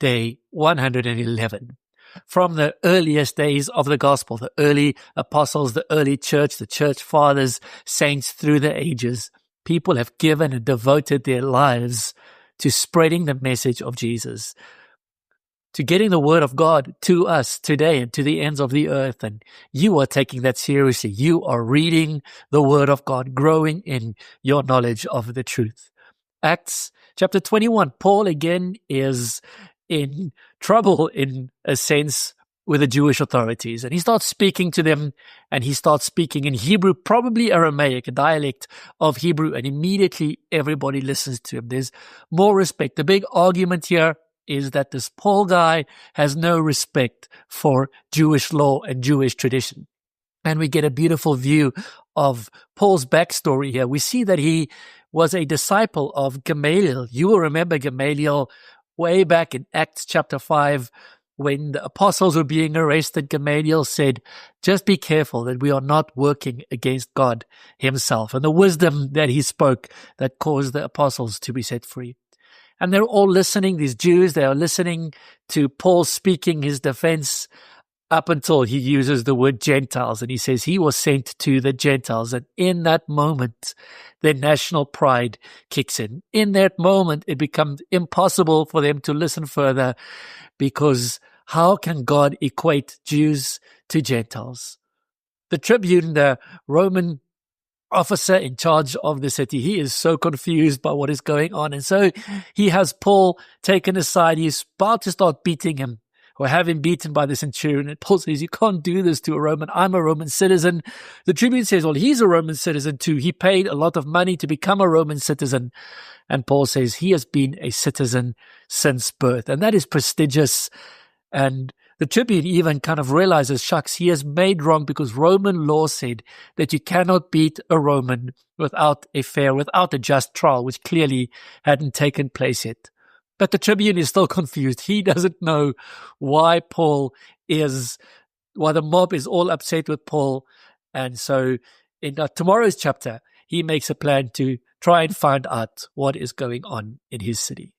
Day 111. From the earliest days of the gospel, the early apostles, the early church, the church fathers, saints through the ages, people have given and devoted their lives to spreading the message of Jesus, to getting the word of God to us today and to the ends of the earth. And you are taking that seriously. You are reading the word of God, growing in your knowledge of the truth. Acts chapter 21, Paul again is in trouble in a sense with the Jewish authorities. And he starts speaking to them, and he starts speaking in Hebrew, probably Aramaic, a dialect of Hebrew, and immediately everybody listens to him. There's more respect. The big argument here is that this Paul guy has no respect for Jewish law and Jewish tradition. And we get a beautiful view of Paul's backstory here. We see that he was a disciple of Gamaliel. You will remember Gamaliel way back in Acts chapter 5, when the apostles were being arrested. Gamaliel said, just be careful that we are not working against God himself. And the wisdom that he spoke that caused the apostles to be set free. And they're all listening, these Jews, they are listening to Paul speaking his defense up until he uses the word Gentiles. And he says he was sent to the Gentiles. And in that moment, their national pride kicks in. In that moment, it becomes impossible for them to listen further, because how can God equate Jews to Gentiles? The tribune, the Roman officer in charge of the city, he is so confused by what is going on. And so he has Paul taken aside. He's about to start beating him, or have him beaten by the centurion. And Paul says, you can't do this to a Roman. I'm a Roman citizen. The tribune says, well, he's a Roman citizen too. He paid a lot of money to become a Roman citizen. And Paul says he has been a citizen since birth. And that is prestigious. And the tribune even kind of realizes, shucks, he has made wrong, because Roman law said that you cannot beat a Roman without a just trial, which clearly hadn't taken place yet. But the tribune is still confused. He doesn't know why the mob is all upset with Paul. And so in tomorrow's chapter, he makes a plan to try and find out what is going on in his city.